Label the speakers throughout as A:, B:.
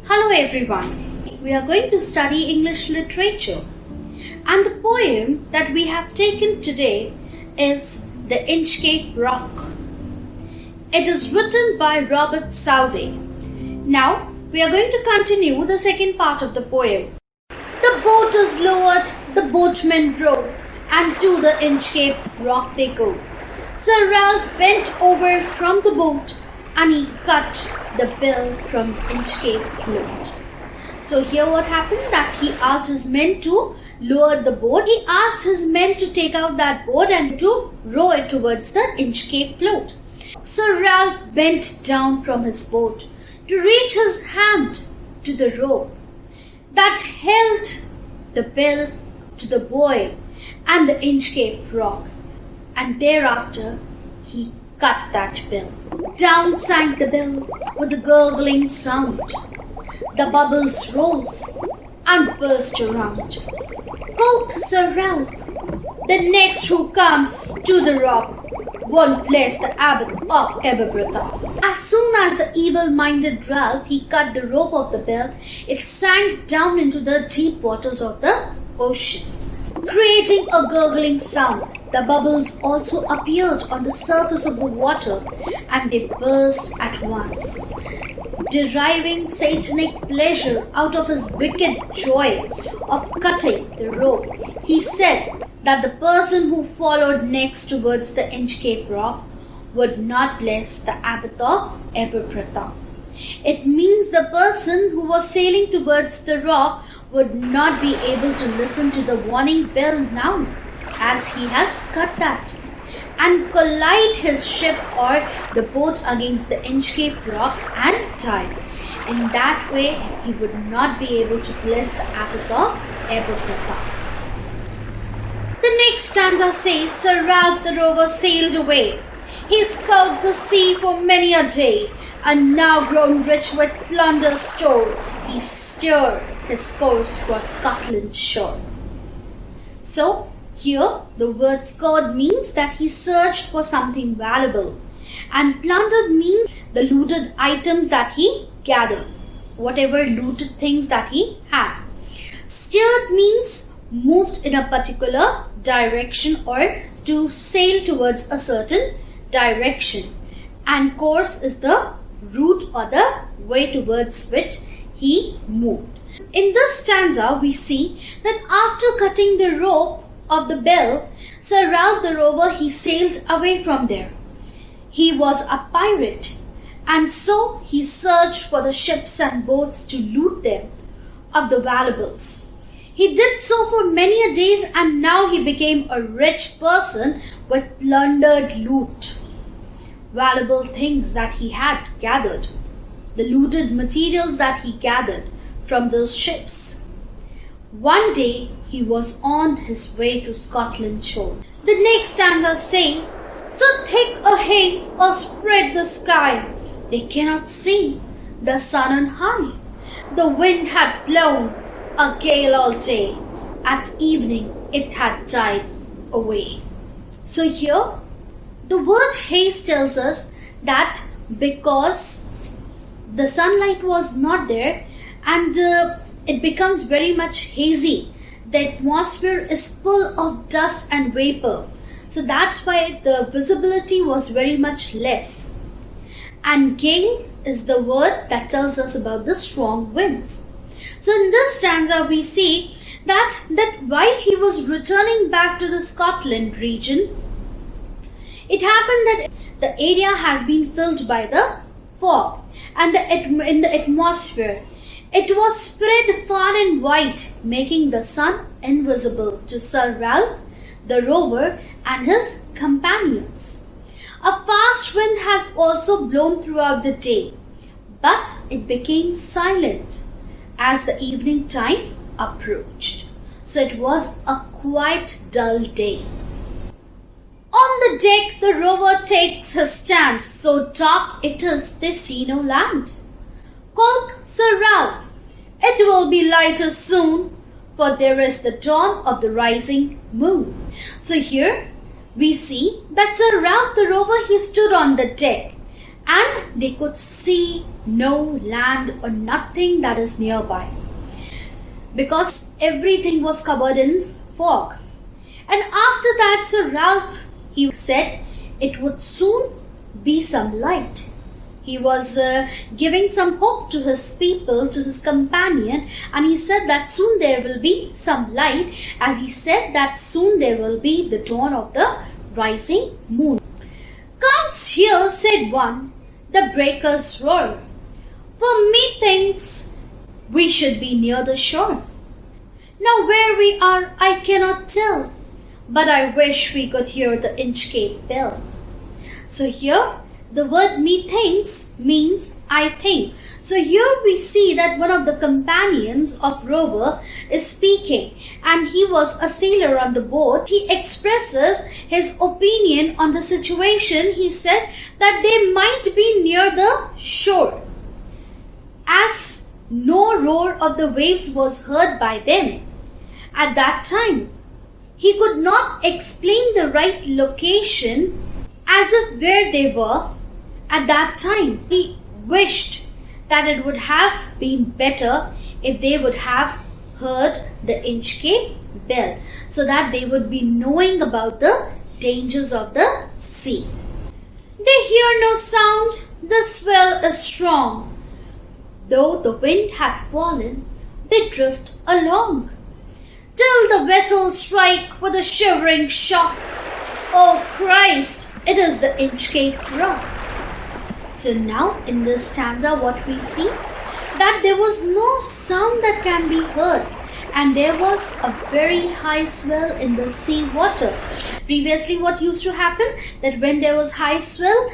A: Hello everyone, we are going to study English literature and the poem that we have taken today is The Inchcape Rock. It is written by Robert Southey. Now we are going to continue the second part of the poem. The boat is lowered, the boatmen row, and to the Inchcape Rock they go. Sir Ralph bent over from the boat and he cut the bill from the Inchcape float. So here what happened, that he asked his men to lower the boat. He asked his men to take out that boat and to row it towards the Inchcape float. Sir Ralph bent down from his boat to reach his hand to the rope that held the bill to the buoy and the Inchcape rock, and thereafter he cut that bill. Down sank the bill with a gurgling sound. The bubbles rose and burst around. Quoth Sir Ralph, the next who comes to the rock won't bless the abbot of Aberbrothock. As soon as the evil-minded Ralph he cut the rope of the bill, it sank down into the deep waters of the ocean, creating a gurgling sound. The bubbles also appeared on the surface of the water and they burst at once. Deriving satanic pleasure out of his wicked joy of cutting the rope, he said that the person who followed next towards the Inchcape rock would not bless the abbot of Aberbrothock. It means the person who was sailing towards the rock would not be able to listen to the warning bell now, as he has cut that, and collide his ship or the boat against the Inchcape rock and die. In that way, he would not be able to bless the abbot of Aberbrothock. The next stanza says, Sir Ralph the rover sailed away. He scoured the sea for many a day, and now grown rich with plunder store, he steered his course for Scotland's shore. So, here, the word scoured means that he searched for something valuable, and plundered means the looted items that he gathered, whatever looted things that he had. Steered means moved in a particular direction or to sail towards a certain direction, and course is the route or the way towards which he moved. In this stanza, we see that after cutting the rope of the bell, Sir Ralph the rover he sailed away from there. He was a pirate, and so he searched for the ships and boats to loot them of the valuables. He did so for many a days, and now he became a rich person with plundered loot, valuable things that he had gathered, the looted materials that he gathered from those ships. One day he was on his way to Scotland's shore. The next stanza says, so thick a haze o'erspread the sky, they cannot see the sun on high. The wind had blown a gale all day, at evening it had died away. So here, the word haze tells us that because the sunlight was not there and it becomes very much hazy, the atmosphere is full of dust and vapor. So that's why the visibility was very much less. And gale is the word that tells us about the strong winds. So in this stanza we see that while he was returning back to the Scotland region, it happened that the area has been filled by the fog and in the atmosphere. It was spread far and wide, making the sun invisible to Sir Ralph the rover and his companions. A fast wind has also blown throughout the day, but it became silent as the evening time approached. So it was a quite dull day. On the deck the rover takes his stand, so dark it is they see no land. Quoth Sir Ralph, it will be lighter soon, for there is the dawn of the rising moon. So here we see that Sir Ralph the rover he stood on the deck and they could see no land or nothing that is nearby, because everything was covered in fog. And after that, Sir Ralph, he said it would soon be some light. He was giving some hope to his people, to his companion, and he said that soon there will be some light, as he said that soon there will be the dawn of the rising moon. "Canst hear," said one, "the breakers roar? For methinks we should be near the shore. Now where we are I cannot tell, but I wish we could hear the Inchcape bell." So here the word methinks means I think. So here we see that one of the companions of Rover is speaking, and he was a sailor on the boat. He expresses his opinion on the situation. He said that they might be near the shore, as no roar of the waves was heard by them. At that time, he could not explain the right location as if where they were at that time. He wished that it would have been better if they would have heard the Inchcape bell, so that they would be knowing about the dangers of the sea. "They hear no sound, the swell is strong. Though the wind hath fallen, they drift along, till the vessels strike with a shivering shock. O Christ, it is the Inchcape rock." So now in this stanza what we see, that there was no sound that can be heard, and there was a very high swell in the sea water. Previously what used to happen, that when there was high swell,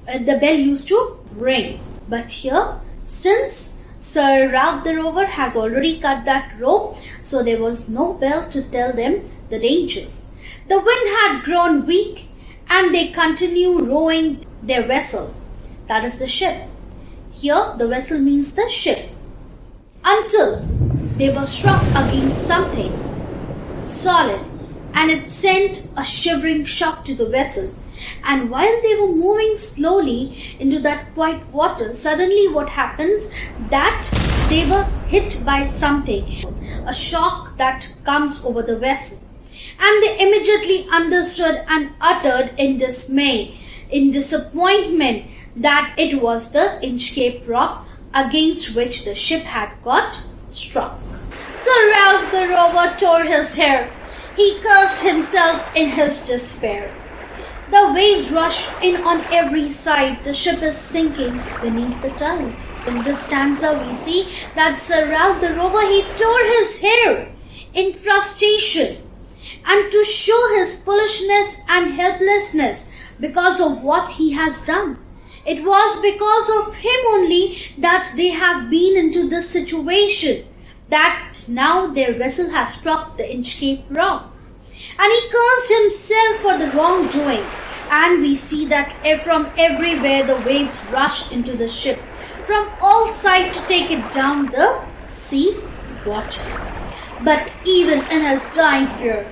A: the bell used to ring. But here, since Sir Ralph the Rover has already cut that rope, so there was no bell to tell them the dangers. The wind had grown weak, and they continued rowing their vessel. That is the ship. Here the vessel means the ship. Until they were struck against something solid, and it sent a shivering shock to the vessel. And while they were moving slowly into that white water, suddenly what happens, that they were hit by something, a shock that comes over the vessel. And they immediately understood and uttered in dismay, in disappointment, that it was the Inchcape rock against which the ship had got struck. Sir Ralph the Rover tore his hair. He cursed himself in his despair. The waves rush in on every side. The ship is sinking beneath the tide. In this stanza we see that Sir Ralph the Rover, he tore his hair in frustration, and to show his foolishness and helplessness because of what he has done. It was because of him only that they have been into this situation, that now their vessel has struck the Inchcape rock. And he cursed himself for the wrongdoing. And we see that from everywhere the waves rushed into the ship, from all sides to take it down the sea water. But even in his dying fear,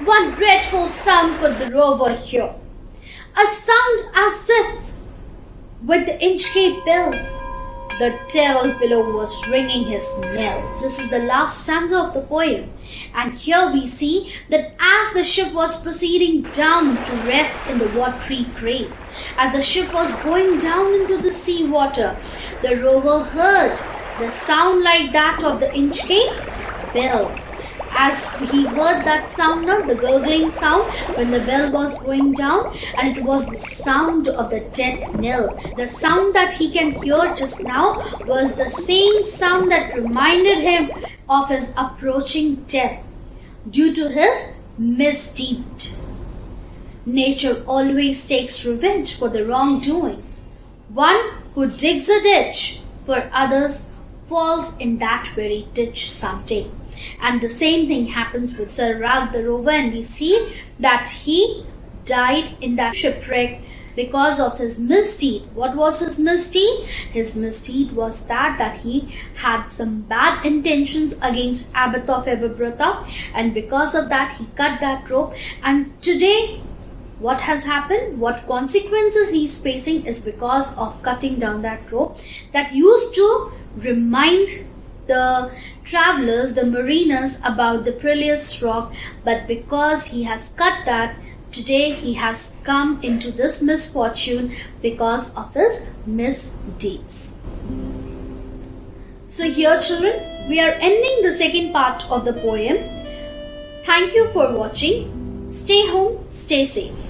A: one dreadful sound could the rover hear. A sound as if with the Inchcape bell, the devil below was ringing his knell. This is the last stanza of the poem. And here we see that as the ship was proceeding down to rest in the watery grave, as the ship was going down into the sea water, the rover heard the sound like that of the Inchcape bell. As he heard that sound now, the gurgling sound when the bell was going down, and it was the sound of the death knell. The sound that he can hear just now was the same sound that reminded him of his approaching death due to his misdeed. Nature always takes revenge for the wrongdoings. One who digs a ditch for others falls in that very ditch someday. And the same thing happens with Sir Ralph the Rover, and we see that he died in that shipwreck because of his misdeed. What was his misdeed? His misdeed was that he had some bad intentions against Abbot of Everbrother, and because of that he cut that rope, and today what has happened, what consequences he is facing is because of cutting down that rope that used to remind the travelers, the mariners, about the perilous rock. But because he has cut that, today he has come into this misfortune because of his misdeeds. So here, children, we are ending the second part of the poem. Thank you for watching. Stay home, stay safe.